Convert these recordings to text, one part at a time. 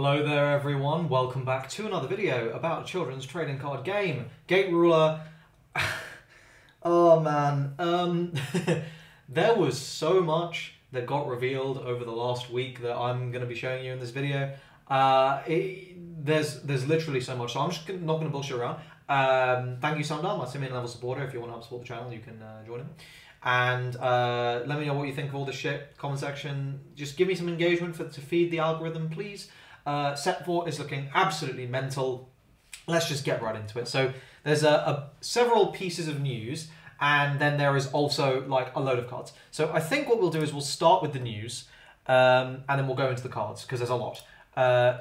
Hello there everyone, welcome back to another video about a children's trading card game. Gate Ruler. Oh man, there was so much that got revealed over the last week that I'm going to be showing you in this video. There's literally so much, so I'm just not going to bullshit around. Thank you Sundar, my Simian level supporter. If you want to help support the channel, you can join him. And let me know what you think of all this shit. Comment section. Just give me some engagement to feed the algorithm, please. Set 4 is looking absolutely mental. Let's just get right into it. So there's several pieces of news, and then there is also like a load of cards. So I think what we'll do is we'll start with the news, and then we'll go into the cards because there's a lot.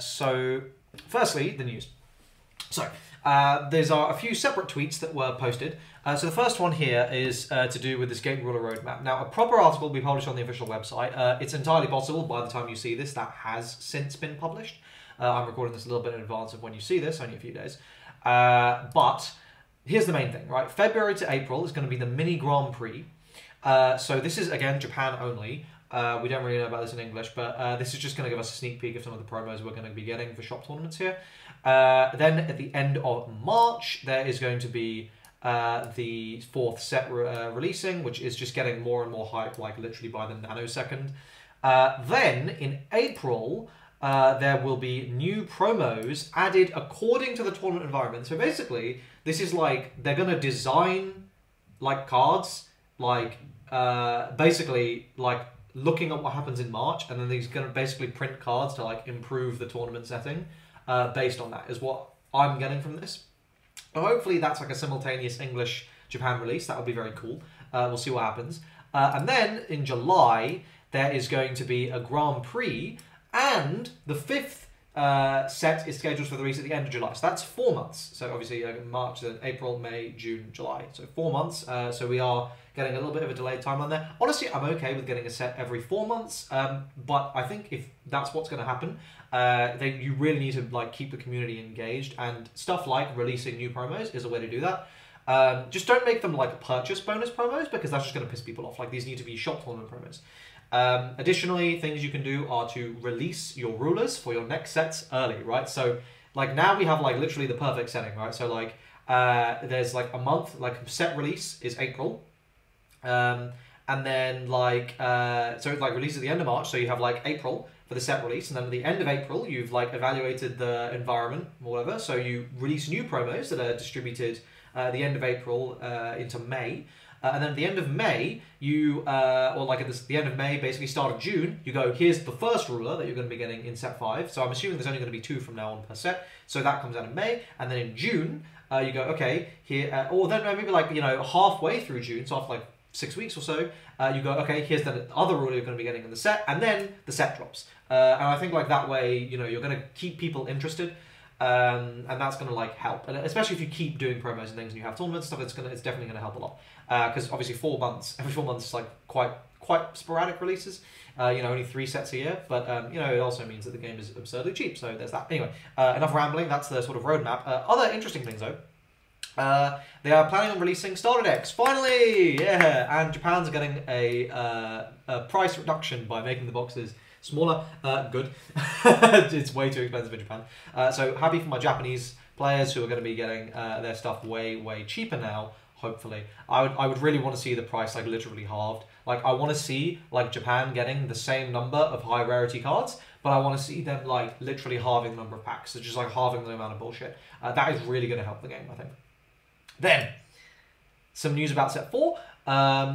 So firstly, the news. So there's a few separate tweets that were posted. So the first one here is to do with this Gate Ruler roadmap. Now, a proper article will be published on the official website. It's entirely possible by the time you see this, that has since been published. I'm recording this a little bit in advance of when you see this, only a few days. But here's the main thing, right? February to April is going to be the mini Grand Prix. So this is, again, Japan only. We don't really know about this in English, but this is just going to give us a sneak peek of some of the promos we're going to be getting for shop tournaments here. Then at the end of March, there is going to be the fourth set releasing, which is just getting more and more hype, like literally by the nanosecond. Then in April, there will be new promos added according to the tournament environment. So basically, this is like, they're going to design like cards, like basically like looking at what happens in March, and then he's going to basically print cards to like improve the tournament setting based on that, is what I'm getting from this. Hopefully that's like a simultaneous English-Japan release. That would be very cool. We'll see what happens. And then in July, there is going to be a Grand Prix, and the fifth set is scheduled for the release at the end of July. So that's 4 months. So obviously March, then April, May, June, July. So 4 months. So we are getting a little bit of a delayed timeline there. Honestly, I'm okay with getting a set every 4 months. But I think if that's what's going to happen, you really need to like keep the community engaged, and stuff like releasing new promos is a way to do that. Just don't make them like purchase bonus promos, because that's just going to piss people off. Like, these need to be shop tournament promos. Additionally, things you can do are to release your rulers for your next sets early, right? So like now we have like literally the perfect setting, right? So like there's like a month, like set release is April. And then like, so it like releases at the end of March, so you have like April for the set release, and then at the end of April, you've like evaluated the environment or whatever, so you release new promos that are distributed at the end of April into May. And then at the end of May, you, or like at the end of May, basically start of June, you go, here's the first ruler that you're going to be getting in set 5. So I'm assuming there's only going to be 2 from now on per set. So that comes out in May. And then in June, you go, okay, here, or then maybe like, you know, halfway through June, so after like 6 weeks or so, you go, okay, here's the other ruler you're going to be getting in the set, and then the set drops. And I think like that way, you know, you're going to keep people interested. And that's going to like help, and especially if you keep doing promos and things and you have tournaments and stuff, it's definitely going to help a lot. Because obviously 4 months, every 4 months is like quite sporadic releases. You know, only 3 sets a year, but you know, it also means that the game is absurdly cheap. So there's that. Anyway, enough rambling. That's the sort of roadmap. Other interesting things though. They are planning on releasing starter decks, finally! Yeah, and Japan's getting a price reduction by making the boxes smaller. Good. It's way too expensive in Japan. So happy for my Japanese players who are going to be getting their stuff way cheaper now, hopefully. I would really want to see the price like literally halved. Like, I want to see like Japan getting the same number of high rarity cards, but I want to see them like literally halving the number of packs. So just like halving the amount of bullshit. That is really going to help the game, I think. Then, some news about set 4.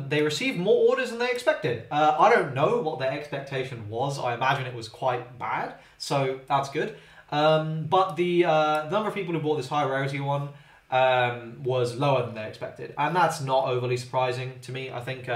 They received more orders than they expected. I don't know what their expectation was. I imagine it was quite bad, so that's good. But the number of people who bought this high rarity one was lower than they expected, and that's not overly surprising to me. I think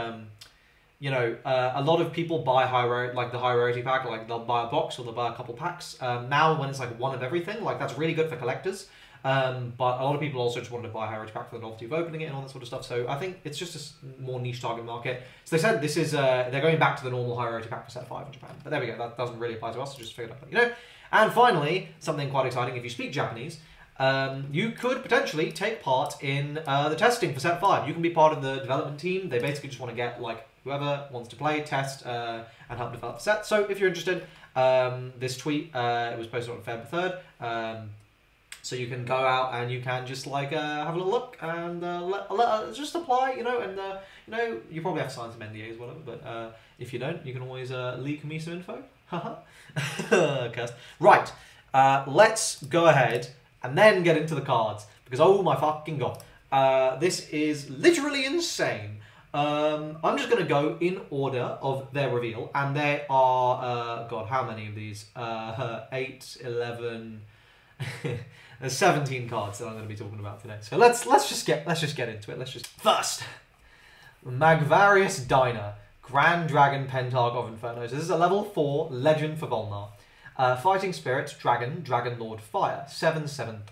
you know, a lot of people buy the high rarity pack, like they'll buy a box or they'll buy a couple packs. Now when it's like one of everything, like that's really good for collectors. But a lot of people also just wanted to buy a high rarity pack for the novelty of opening it and all that sort of stuff. So I think it's just a more niche target market. So they said this is they're going back to the normal high rarity pack for set 5 in Japan. But there we go. That doesn't really apply to us. So just figured I'd let you know. And finally, something quite exciting. If you speak Japanese, you could potentially take part in the testing for set 5. You can be part of the development team. They basically just want to get like whoever wants to play, test, and help develop the set. So if you're interested, This tweet, it was posted on Feb 3rd. So you can go out and you can just like have a little look and just apply, and you probably have to sign some NDAs, whatever. But if you don't, you can always leak me some info. Right, let's go ahead and then get into the cards because oh my fucking god, this is literally insane. I'm just gonna go in order of their reveal, and there are god, how many of these? 8, 11. There's 17 cards that I'm going to be talking about today. So let's just get into it. First, Magvarious Diner, Grand Dragon Pentarch of Inferno. So this is a level 4 legend for Volnar. Fighting Spirits, Dragon Lord Fire, 7/7/3.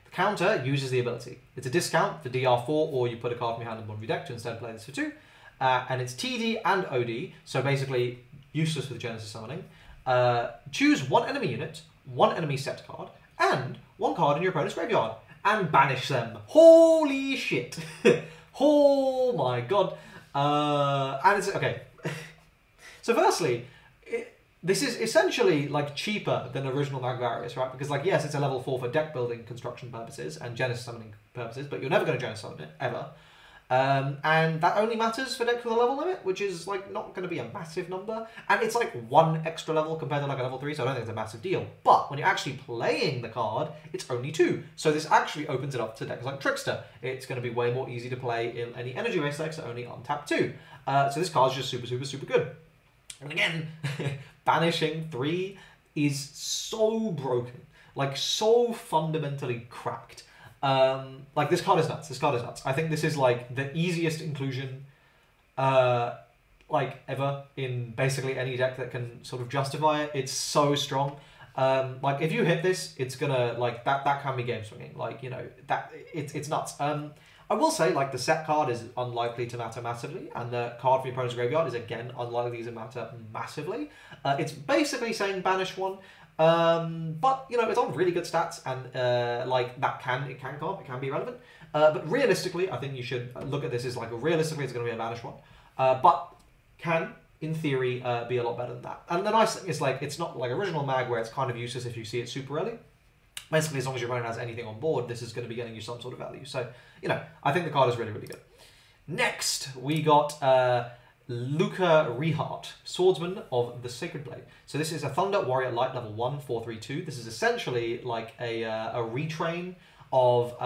The counter uses the ability. It's a discount for DR4, or you put a card from your hand in one of your deck to instead play this for 2. And it's TD and OD, so basically useless with Genesis Summoning. Choose one enemy unit, one enemy set card, and one card in your opponent's graveyard, and banish them. Holy shit. Oh my god. And it's, okay. So firstly, this is essentially like cheaper than original Magvarious, right? Because like, yes, it's a level 4 for deck building construction purposes and Genesis summoning purposes, but you're never going to Genesis summon it, ever. And that only matters for decks with a level limit, which is like not going to be a massive number. And it's like 1 extra level compared to like a level 3, so I don't think it's a massive deal. But when you're actually playing the card, it's only 2. So this actually opens it up to decks like Trickster. It's going to be way more easy to play in any energy-based decks that only untap 2. So this card's just super, super, super good. And again, banishing 3 is so broken. Like, so fundamentally cracked. Like, this card is nuts. This card is nuts. I think this is, like, the easiest inclusion, like, ever in basically any deck that can sort of justify it. It's so strong. Like, if you hit this, it's gonna, like, that can be game swinging. Like, it's nuts. I will say, like, the set card is unlikely to matter massively, and the card from your opponent's graveyard is, again, unlikely to matter massively. It's basically saying banish 1. But, it's on really good stats, and, like, it can be relevant. But realistically, I think you should look at this as, like, realistically it's going to be a banish 1. But can, in theory, be a lot better than that. And the nice thing is, like, it's not like original Mag where it's kind of useless if you see it super early. Basically, as long as your opponent has anything on board, this is going to be getting you some sort of value. So, I think the card is really, really good. Next, we got Luca Reheart, Swordsman of the Sacred Blade. So this is a Thunder Warrior Light level 1, 4/3/2. This is essentially like a retrain of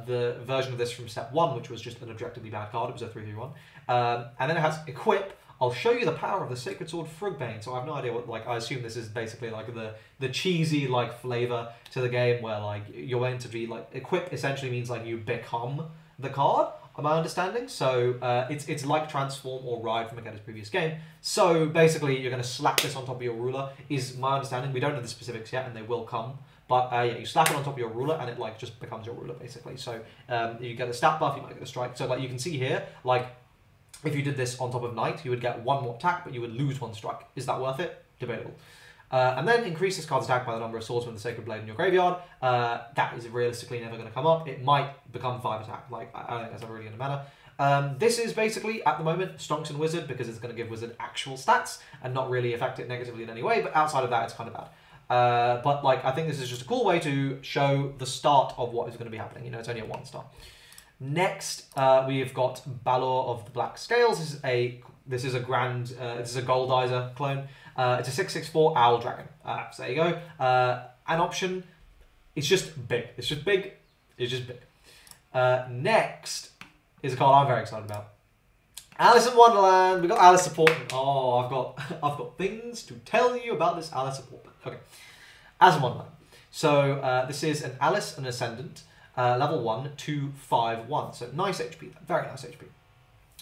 the version of this from step 1, which was just an objectively bad card. It was a 3/3/1. And then it has Equip. I'll show you the power of the Sacred Sword Frugbane. So I have no idea what, like, I assume this is basically like the cheesy, like, flavor to the game where, like, you're meant to be, like, Equip essentially means, like, you become the card, my understanding. So it's like Transform or Ride from Magetta's previous game. So basically you're going to slap this on top of your ruler, is my understanding. We don't know the specifics yet, and they will come. But yeah, you slap it on top of your ruler, and it, like, just becomes your ruler, basically. So you get a stat buff, you might get a strike. So, like, you can see here, like, if you did this on top of Knight, you would get 1 more attack, but you would lose 1 strike. Is that worth it? Debatable. And then increase this card's attack by the number of swords from the Sacred Blade in your graveyard. That is realistically never going to come up. It might become 5 attack. Like, I don't think that's ever really going to matter. This is basically, at the moment, Stonks and Wizard, because it's going to give Wizard actual stats and not really affect it negatively in any way. But outside of that, it's kind of bad. But, like, I think this is just a cool way to show the start of what is going to be happening. It's only a 1 star. Next, we've got Balor of the Black Scales. This is a Goldizer clone. It's a 6/6/4 Owl Dragon. So there you go. An option. It's just big. It's just big. It's just big. Next is a card I'm very excited about. Alice in Wonderland. We got Alice Supportment. Oh, I've got things to tell you about this Alice Supportment. Okay, Alice in Wonderland. So this is an Alice, an Ascendant. Level 1, 2, 5, 1. So nice HP, very nice HP.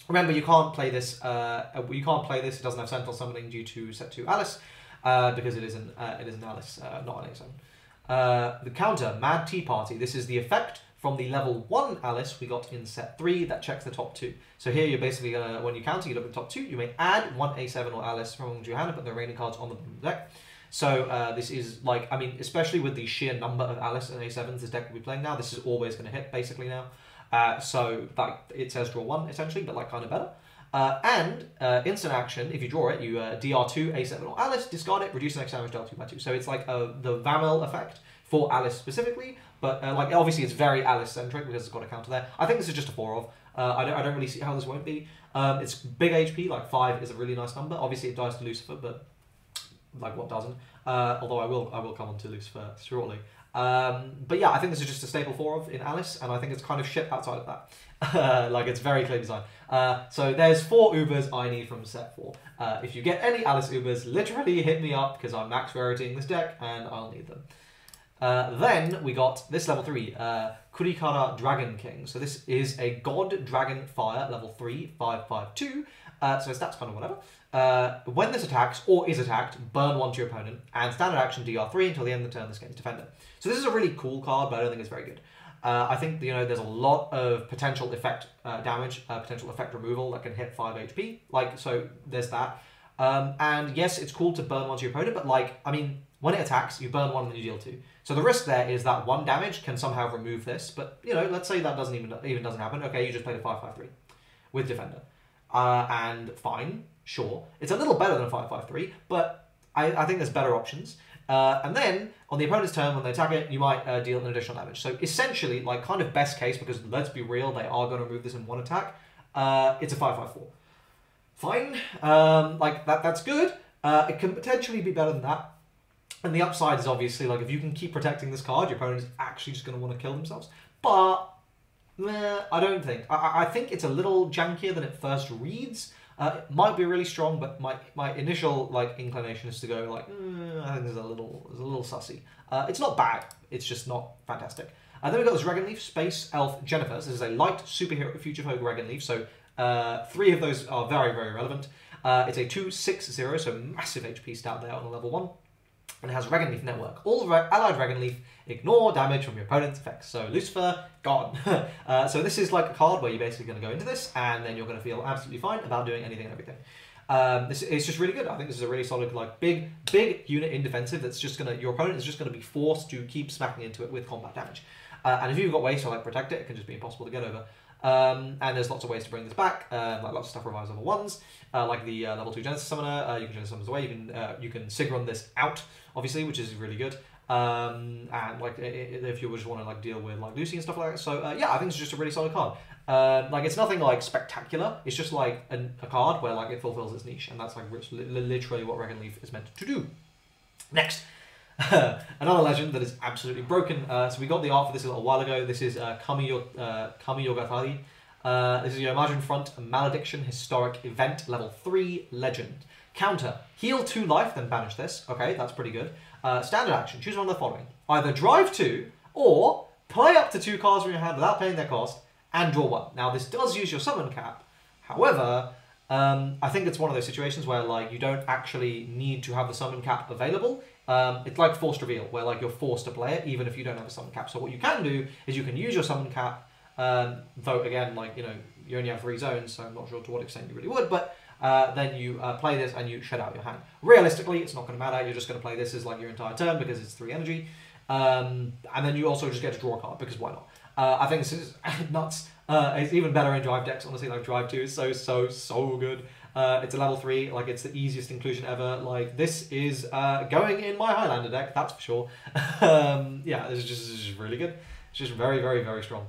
Remember, you can't play this. It doesn't have Sentinel Summoning due to set 2 Alice, because it is an Alice, not an A7. The counter, Mad Tea Party. This is the effect from the level 1 Alice we got in set 3 that checks the top 2. So here you're basically gonna, when you counter, you look at the top 2. You may add 1 A7 or Alice from your hand and put the remaining cards on the bottom of the deck. So this is, like, I mean, especially with the sheer number of Alice and A7s this deck will be playing now, this is always going to hit, basically, now. So, like, it says draw 1, essentially, but, like, kind of better. And instant action, if you draw it, you DR2, A7 or Alice, discard it, reduce the next damage dealt 2 by 2. So it's like the Vamel effect for Alice specifically, but like obviously it's very Alice-centric because it's got a counter there. I think this is just a 4 of. I don't really see how this won't be. It's big HP, like 5 is a really nice number. Obviously it dies to Lucifer, but like what doesn't? Although I will come on to Lucifer shortly. But yeah, I think this is just a staple 4 of in Alice, and I think it's kind of shit outside of that. Like it's very clear design. So there's 4 Ubers I need from set 4. If you get any Alice Ubers, literally hit me up because I'm max raritying this deck and I'll need them. Then we got this level 3, Kurikara Dragon King. So this is a God Dragon Fire, level 3, 5/5/2. So stats kind of whatever. When this attacks or is attacked, burn 1 to your opponent, and standard action DR3 until the end of the turn this game's defender. So this is a really cool card, but I don't think it's very good. I think there's a lot of potential effect damage, potential effect removal that can hit 5 HP. Like so, there's that. And yes, it's cool to burn 1 to your opponent, but like I mean, when it attacks, you burn 1 and then you deal 2. So the risk there is that 1 damage can somehow remove this, but let's say that doesn't even doesn't happen. Okay, you just played a 5/5/3 with defender, and fine, sure, it's a little better than a 5/5/3, but I think there's better options. And then on the opponent's turn, when they attack it, you might deal an additional damage. So essentially, like kind of best case, because let's be real, they are going to remove this in 1 attack. It's a 5/5/4. Fine, like that's good. It can potentially be better than that. And the upside is obviously, like, if you can keep protecting this card, your opponent is actually just going to want to kill themselves. But, I don't think. I think it's a little jankier than it first reads. It might be really strong, but my initial, like, inclination is to go, like, I think there's a little sussy. It's not bad. It's just not fantastic. Then we've got this Regan Leaf, Space Elf Jennifer. This is a light superhero future folk Regan Leaf. So 3 of those are very, very relevant. It's a 2/6/0, so massive HP stat there on a level 1. And it has Regan Leaf Network. All allied Regan Leaf ignore damage from your opponent's effects. So Lucifer, gone. So this is like a card where you're basically going to go into this, and then you're going to feel absolutely fine about doing anything and everything. This is just really good. I think this is a really solid, like big unit in defensive. That's just your opponent is just going to be forced to keep smacking into it with combat damage. And if you've got ways to like protect it, it can just be impossible to get over. And there's lots of ways to bring this back, like lots of stuff revives level 1s, like the level 2 Genesis Summoner. You can Genesis Summons away. You can Sigrun this out, obviously, which is really good. And like if you just want to like deal with like Lucy and stuff like that. So yeah, I think it's just a really solid card. Like it's nothing like spectacular. It's just like a card where like it fulfills its niche, and that's like literally what Regan Leaf is meant to do. Next. Another legend that is absolutely broken. So we got the art for this a little while ago. This is Kamiyogatari. This is your Imagine Front Malediction Historic Event Level 3 Legend. Counter. Heal 2 life, then banish this. Okay, that's pretty good. Standard action. Choose one of the following. Either drive 2 or play up to 2 cards from your hand without paying their cost and draw 1. Now this does use your summon cap. However, I think it's one of those situations where like you don't actually need to have the summon cap available. It's like forced reveal, where like you're forced to play it even if you don't have a summon cap. So what you can do is you can use your summon cap, though again, like you only have 3 zones, so I'm not sure to what extent you really would, but then you play this and you shut out your hand. Realistically, it's not going to matter. You're just going to play this as like your entire turn because it's 3 energy, and then you also just get to draw a card because why not? I think this is nuts. It's even better in drive decks, honestly. Like drive 2 is so good. It's a level 3, like it's the easiest inclusion ever. Like this is going in my Highlander deck, that's for sure. Yeah, this is just really good. It's just very, very, very strong.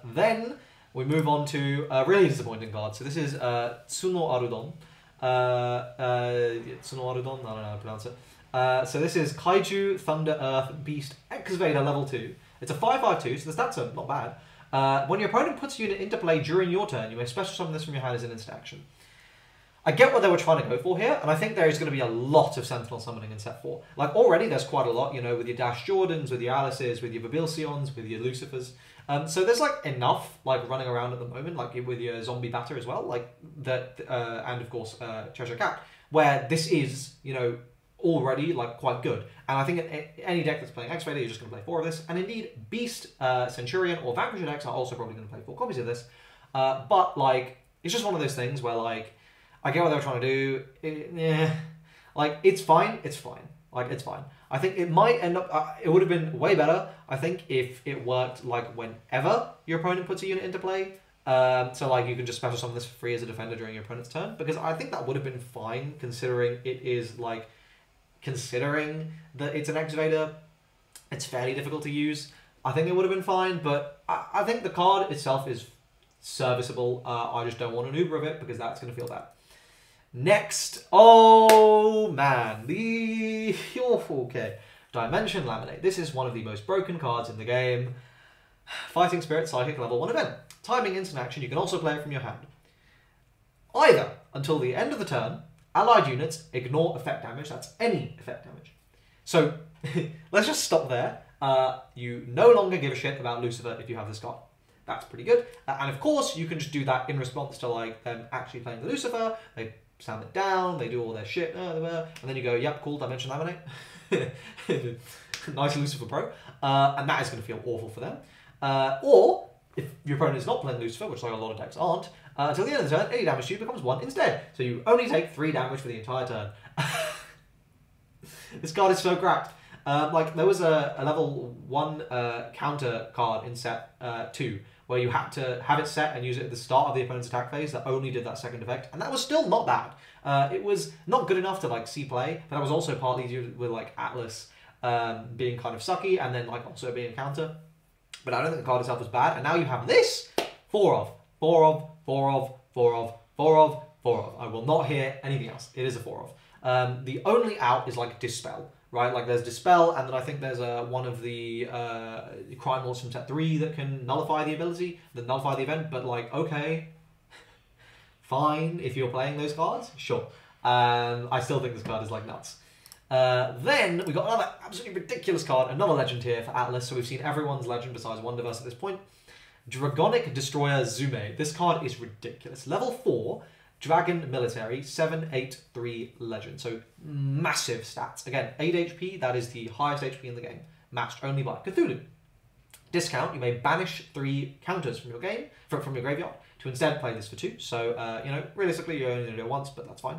Then we move on to a really disappointing card. So this is Tsuno Arudon. Tsuno Arudon, I don't know how to pronounce it. So this is Kaiju Thunder Earth Beast Excavator level 2. It's a 5/5/2, so the stats are not bad. When your opponent puts a unit into play during your turn, you may special summon this from your hand as an instant action. I get what they were trying to go for here, and I think there is going to be a lot of Sentinel summoning in set 4. Like already there's quite a lot, with your Dash Jordans, with your Alices, with your Babilcions, with your Lucifers. So there's like enough like running around at the moment, like with your Zombie Batter as well, like that, and of course Treasure Cat, where this is, already like quite good. And I think any deck that's playing Excavator, you're just going to play 4 of this. And indeed, Beast, Centurion, or Vanquisher decks are also probably going to play 4 copies of this. But like, it's just one of those things where like, I get what they were trying to do. Like, it's fine. It's fine. Like, it's fine. I think it might end up, it would have been way better, I think, if it worked like whenever your opponent puts a unit into play. So like you can just special summon this for free as a defender during your opponent's turn, because I think that would have been fine considering it is like, considering that it's an excavator, it's fairly difficult to use. I think it would have been fine, but I think the card itself is serviceable. I just don't want an Uber of it because that's going to feel bad. Next, oh man, the okay, Dimension Laminate. This is one of the most broken cards in the game. Fighting Spirit Psychic level 1 event. Timing instant action, you can also play it from your hand. Either until the end of the turn, allied units ignore effect damage, that's any effect damage. So, let's just stop there. You no longer give a shit about Lucifer if you have this card. That's pretty good. And of course, you can just do that in response to like them actually playing the Lucifer. They sound it down, they do all their shit, and then you go, yep, cool, Dimension Laminate. Nice Lucifer Pro. And that is going to feel awful for them. Or, if your opponent is not playing Lucifer, which like a lot of decks aren't, until the end of the turn, any damage to you becomes 1 instead. So you only take 3 damage for the entire turn. This card is so cracked. Like, there was a level 1 counter card in set 2, where you had to have it set and use it at the start of the opponent's attack phase that only did that second effect, and that was still not bad. It was not good enough to like see play, but that was also partly due with like Atlas being kind of sucky, and then like also being a counter. But I don't think the card itself was bad, and now you have this 4 of. I will not hear anything else. It is a 4 of. The only out is like Dispel, right? Like there's Dispel, and then I think there's one of the Crime Lords from set 3 that can nullify the ability, nullify the event, but like, okay, fine, if you're playing those cards, sure. I still think this card is like nuts. Then we got another absolutely ridiculous card, another legend here for Atlas, so we've seen everyone's legend besides Wonderverse at this point. Dragonic Destroyer Zume. This card is ridiculous. Level 4, Dragon Military, 7/8/3 legend. So massive stats. Again, 8 HP, that is the highest HP in the game, matched only by Cthulhu. Discount, you may banish 3 counters from your game, from your graveyard, to instead play this for 2. So, you know, realistically, you're only going to do it once, but that's fine.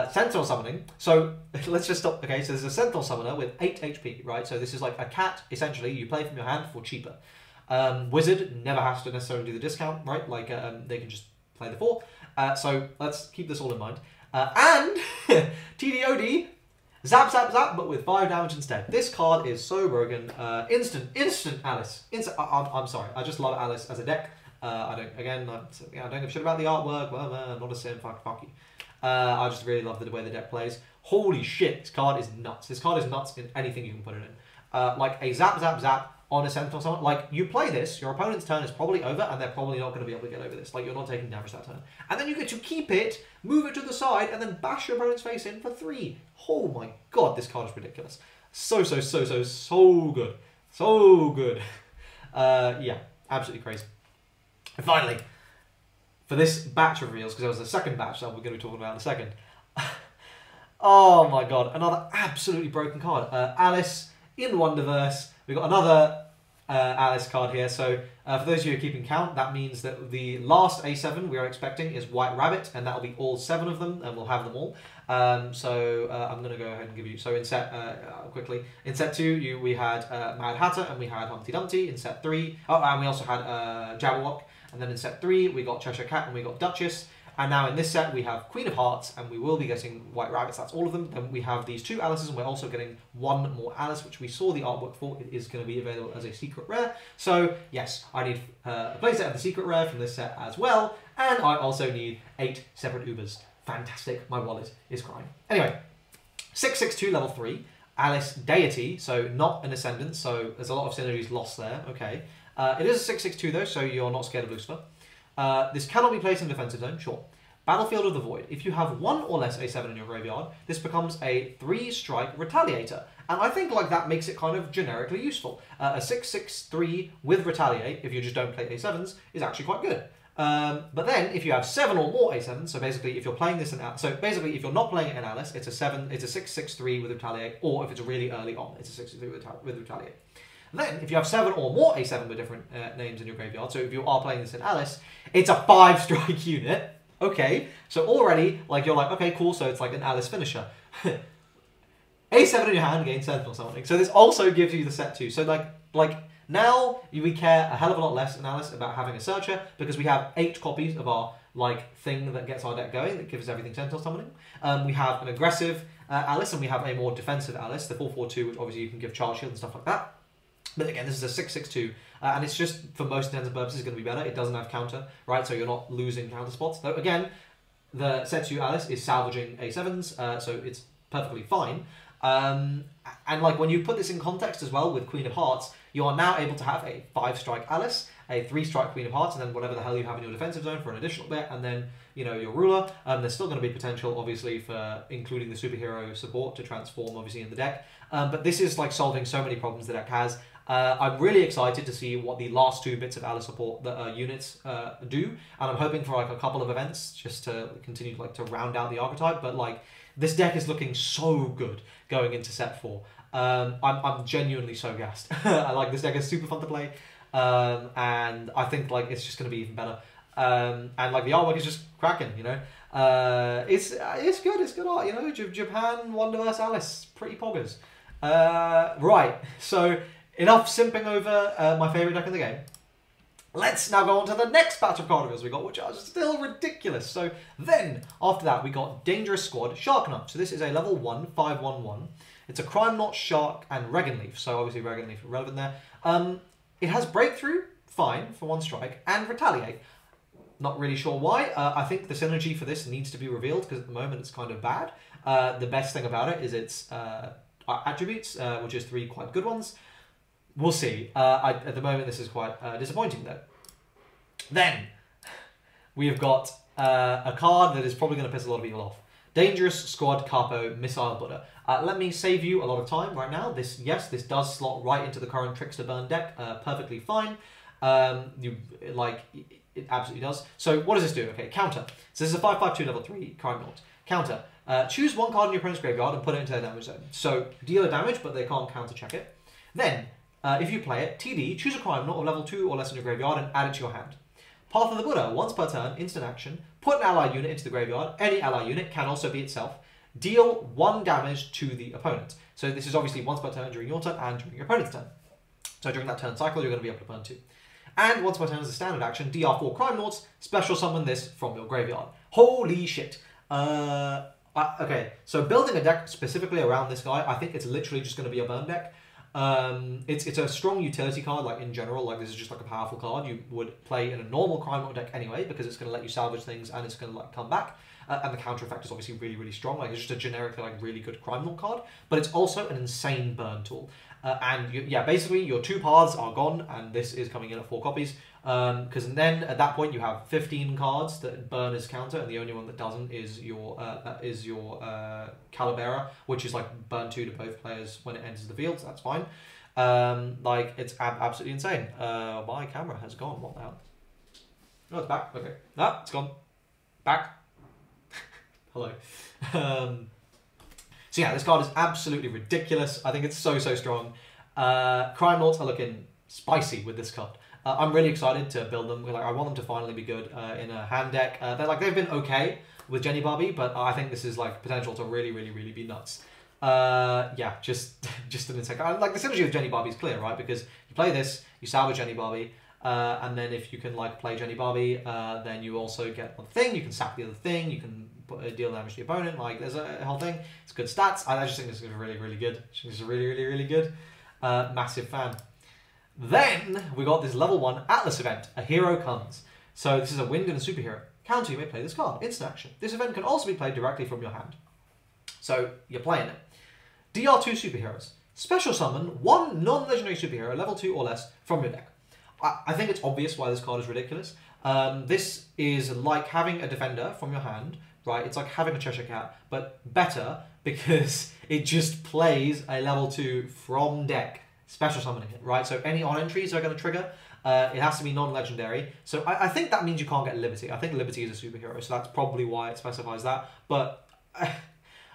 Sentinel Summoning. So, let's just stop. Okay, so there's a Sentinel Summoner with 8 HP, right? So this is like a cat, essentially, you play from your hand for cheaper. Wizard never has to necessarily do the discount, right? Like, they can just play the 4. So let's keep this all in mind. And TDOD, zap, zap, zap, but with 5 damage instead. This card is so broken. Instant Alice. I'm sorry, I just love Alice as a deck. I don't give a shit about the artwork. Well, I'm not a sim, fuck you. I just really love the way the deck plays. Holy shit, this card is nuts. This card is nuts in anything you can put it in. Like a zap, zap, zap on a Sentinel Summon. Like, you play this, your opponent's turn is probably over, and they're probably not going to be able to get over this. Like, you're not taking damage that turn. And then you get to keep it, move it to the side, and then bash your opponent's face in for 3. Oh my god, this card is ridiculous. So good. So good. Yeah, absolutely crazy. And finally, for this batch of reveals, because there was a second batch that we're going to be talking about in a second. Oh my god, another absolutely broken card. Alice in Wonderverse. We've got another Alice card here. So for those of you who are keeping count, that means that the last A7 we are expecting is White Rabbit, and that'll be all 7 of them, and we'll have them all. So I'm going to go ahead and give you... So in set... quickly. In set 2, we had Mad Hatter, and we had Humpty Dumpty. In set 3... Oh, and we also had Jabberwock. And then in set 3, we got Cheshire Cat, and we got Duchess. And now in this set, we have Queen of Hearts, and we will be getting White Rabbits. That's all of them. Then we have these 2 Alices, and we're also getting 1 more Alice, which we saw the artwork for. It is going to be available as a secret rare. So, yes, I need a playset of the secret rare from this set as well. And I also need 8 separate Ubers. Fantastic. My wallet is crying. Anyway, 6/6/2 level 3. Alice Deity, so not an Ascendant, so there's a lot of synergies lost there. Okay. It is a 6/6/2 though, so you're not scared of Lucifer. This cannot be placed in defensive zone, sure. Battlefield of the Void. If you have 1 or less A7 in your graveyard, this becomes a 3-strike Retaliator. And I think like that makes it kind of generically useful. A 6/6/3 with Retaliate, if you just don't play A7s, is actually quite good. But then, if you have 7 or more A7s, so basically if you're playing this in if you're not playing it in Alice, it's a 6/6/3 with Retaliate, or if it's really early on, it's a 6/6/3 with Retaliate. Then, if you have 7 or more A7 with different names in your graveyard, so if you are playing this in Alice, it's a 5-strike unit. Okay, so already, like, you're like, okay, cool, so it's like an Alice finisher. A7 in your hand gains Sentinel Summoning. So this also gives you the set 2. So, like Now we care a hell of a lot less in Alice about having a searcher because we have 8 copies of our like thing that gets our deck going, that gives everything Sentinel summoning. We have an aggressive Alice and we have a more defensive Alice, the 4/4/2, which obviously you can give charge shield and stuff like that. But again, this is a 6/6/2, and it's just, for most intents and purposes, going to be better. It doesn't have counter, right? So you're not losing counter spots. Though again, the Setsu Alice is salvaging A7s, so it's perfectly fine. And like when you put this in context as well with Queen of Hearts, you are now able to have a 5-strike Alice, a 3-strike Queen of Hearts, and then whatever the hell you have in your defensive zone for an additional bit, and then, you know, your ruler. There's still going to be potential, obviously, for including the superhero support to transform, obviously, in the deck. But this is like solving so many problems the deck has. I'm really excited to see what the last 2 bits of Alice support that units do, and I'm hoping for like a couple of events just to continue like to round out the archetype. But like this deck is looking so good going into set 4. I'm genuinely so gassed. I like this deck. Is super fun to play, and I think like it's just going to be even better. And like the artwork is just cracking, you know. It's good. It's good art, you know. Japan Wonderverse Alice, pretty poggers. Right, so enough simping over my favourite deck in the game. Let's now go on to the next batch of card reveals we got, which are still ridiculous. So then, after that, we got Dangerous Squad, Shark Knot. So this is a level 1, 5/1/1. It's a Crime Knot, Shark, and Regan Leaf. So obviously Regan Leaf is relevant there. It has Breakthrough, fine, for 1 strike, and Retaliate. Not really sure why. I think the synergy for this needs to be revealed, because at the moment it's kind of bad. The best thing about it is its attributes, which is 3 quite good ones. We'll see. At the moment, this is quite disappointing, though. Then, we have got a card that is probably going to piss a lot of people off. Dangerous Squad Capo Missile Buddha. Let me save you a lot of time right now. This does slot right into the current Trickster Burn deck. Perfectly fine. It absolutely does. So, what does this do? Okay, counter. So, this is a 5/5/2 level 3 Crime Knot. Counter. Choose 1 card in your opponent's graveyard and put it into their damage zone. So, deal a damage, but they can't counter check it. Then, if you play it, TD, choose a Crime Knot of level 2 or less in your graveyard and add it to your hand. Path of the Buddha, once per turn, instant action, put an ally unit into the graveyard. Any ally unit can also be itself. Deal 1 damage to the opponent. So this is obviously once per turn during your turn and during your opponent's turn. So during that turn cycle, you're going to be able to burn 2. And once per turn as a standard action, DR 4 Crime Knots, special summon this from your graveyard. Holy shit. Okay, so building a deck specifically around this guy, I think it's literally just going to be a burn deck. It's a strong utility card, like in general, like this is just like a powerful card you would play in a normal Crime Knot deck anyway, because it's going to let you salvage things and it's going to like come back. And the counter effect is obviously really, really strong. Like it's just a generically like really good Crime Knot card, but it's also an insane burn tool. Yeah, basically your 2 paths are gone, and this is coming in at 4 copies. Because then at that point you have 15 cards that burn as counter, and the only one that doesn't is your Calibera, which is like burn 2 to both players when it enters the field. So that's fine. Like it's absolutely insane. My camera has gone. What the hell? Oh, it's back. Okay, it's gone. Back. Hello. So yeah, this card is absolutely ridiculous. I think it's so strong. Crime Knots are looking spicy with this card. I'm really excited to build them. Like I want them to finally be good in a hand deck. They've been okay with Jenny Barbie, but I think this is like potential to really be nuts. Yeah, just an insane. Like the synergy of Jenny Barbie is clear, right? Because you play this, you salvage Jenny Barbie, and then if you can like play Jenny Barbie, then you also get one thing. You can sack the other thing. You can deal damage to the opponent. Like there's a whole thing. It's good stats. I just think this is really good. It's really good. Massive fan. Then we got this level 1 Atlas event. A hero comes. So this is a wind and a superhero. Counter, you may play this card. Instant action. This event can also be played directly from your hand. So you're playing it. DR2 superheroes. Special summon 1 non-legendary superhero, level 2 or less, from your deck. I think it's obvious why this card is ridiculous. This is like having a defender from your hand, right? It's like having a Cheshire Cat, but better because it just plays a level 2 from deck, special summoning it, right? So any on-entries are going to trigger. It has to be non-legendary. So I think that means you can't get Liberty. I think Liberty is a superhero, so that's probably why it specifies that. But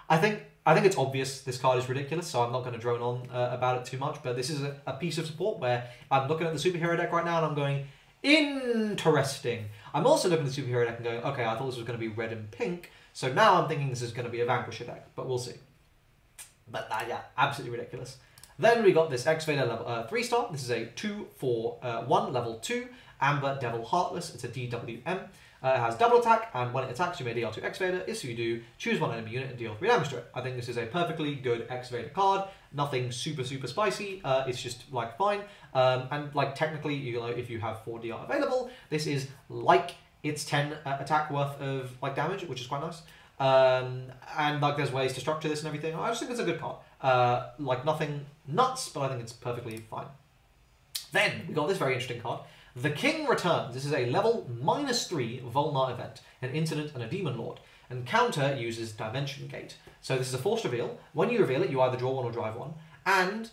I think it's obvious this card is ridiculous, so I'm not going to drone on about it too much. But this is a piece of support where I'm looking at the superhero deck right now and I'm going, interesting. I'm also looking at the superhero deck and going, okay, I thought this was going to be red and pink, so now I'm thinking this is going to be a Vanquisher deck, but we'll see. But yeah, absolutely ridiculous. Then we got this Excavator level 3-star. This is a 2/4/1 level 2 Amber Devil Heartless. It's a DWM. It has double attack, and when it attacks, you may deal 2 Excavator. If you do, choose one enemy unit and deal 3 damage to it. I think this is a perfectly good Excavator card. Nothing super spicy. It's just like fine. And like technically, you know, if you have 4 DR available, this is like it's 10 attack worth of like damage, which is quite nice. And like there's ways to structure this and everything. I just think it's a good card. Like nothing nuts, but I think it's perfectly fine. Then we got this very interesting card. The King Returns. This is a level -3 Volnar event, an Incident and a Demon Lord. And counter uses Dimension Gate. So this is a forced reveal. When you reveal it, you either draw 1 or drive 1. And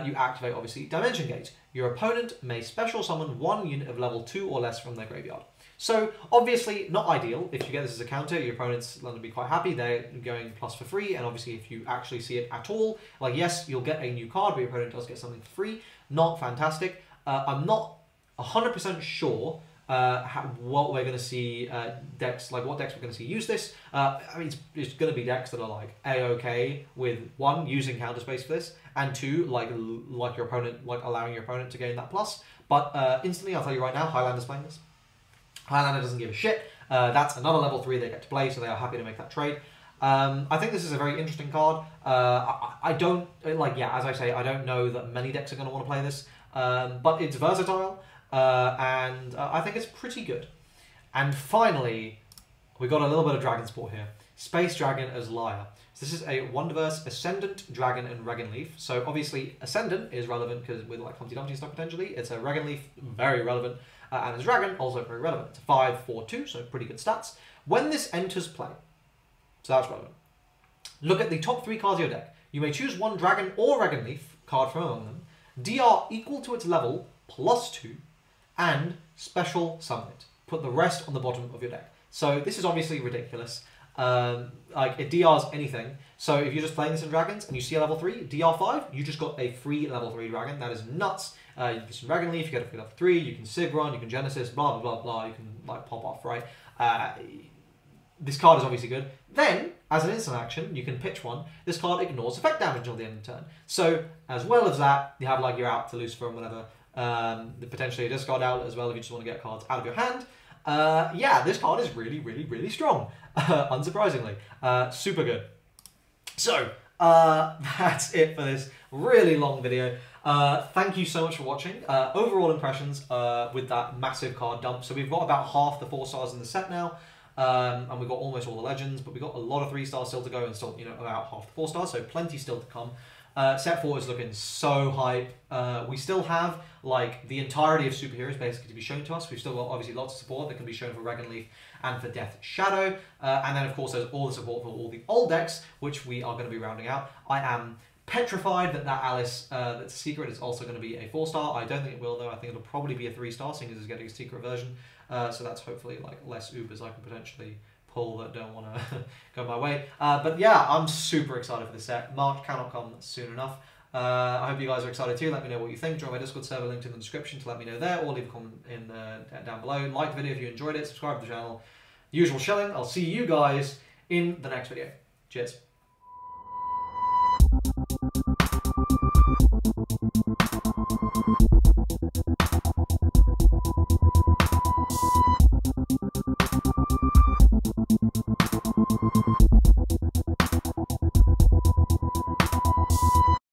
you activate, obviously, Dimension Gate. Your opponent may special summon 1 unit of level 2 or less from their graveyard. So, obviously, not ideal. If you get this as a counter, your opponent's going to be quite happy. They're going plus for free. And obviously, if you actually see it at all, like, yes, you'll get a new card, but your opponent does get something for free. Not fantastic. I'm not 100% sure what we're going to see decks, like what decks we're going to see use this. I mean, it's going to be decks that are like A-OK with 1, using counter space for this, and 2, like your opponent, like allowing your opponent to gain that plus. But instantly, I'll tell you right now, Highlander's playing this. Highlander doesn't give a shit. That's another level 3 they get to play, so they are happy to make that trade. I think this is a very interesting card. I don't, like, yeah, as I say, I don't know that many decks are going to want to play this, but it's versatile. And I think it's pretty good. And finally, we got a little bit of Dragon Sport here. Space Dragon as Liar. So this is a Wonderverse Ascendant Dragon and Regan Leaf. So obviously Ascendant is relevant because with like Humpty Dumpty stuff potentially. It's a Regan Leaf, very relevant. And as Dragon, also very relevant. It's a 5/4/2, so pretty good stats. When this enters play, so that's relevant. Look at the top 3 cards of your deck. You may choose 1 Dragon or Regan Leaf card from among them. DR equal to its level +2. And special summon it. Put the rest on the bottom of your deck. So this is obviously ridiculous. Like it DRs anything. So if you're just playing this in Dragons and you see a level 3, DR5, you just got a free level 3 Dragon. That is nuts. You can Dragon Leaf, you get a free level 3, you can Sigron, you can Genesis, blah blah blah blah. You can like pop off, right? This card is obviously good. Then, as an instant action, you can pitch 1. This card ignores effect damage until the end of the turn. So as well as that, you have like your out to Lucifer and whatever. Potentially a discard out as well if you just want to get cards out of your hand. Yeah, this card is really strong. Unsurprisingly. Super good. So, that's it for this really long video. Thank you so much for watching. Overall impressions with that massive card dump. So we've got about half the 4 stars in the set now. And we've got almost all the legends, but we've got a lot of 3 stars still to go and still, you know, about half the 4 stars, so plenty still to come. Set 4 is looking so hype. We still have like the entirety of superheroes basically to be shown to us. We've still got obviously lots of support that can be shown for Regan Leaf and for Death Shadow. And then of course there's all the support for all the old decks, which we are going to be rounding out. I am petrified that Alice that's a secret is also going to be a 4-star. I don't think it will though. I think it'll probably be a 3-star, seeing as it's getting a secret version. So that's hopefully like less Ubers I can potentially pull that don't want to go my way. But yeah, I'm super excited for this set. March cannot come soon enough. I hope you guys are excited too. Let me know what you think. Join my Discord server, linked in the description to let me know there, or leave a comment in down below. Like the video if you enjoyed it, subscribe to the channel. Usual shilling. I'll see you guys in the next video. Cheers.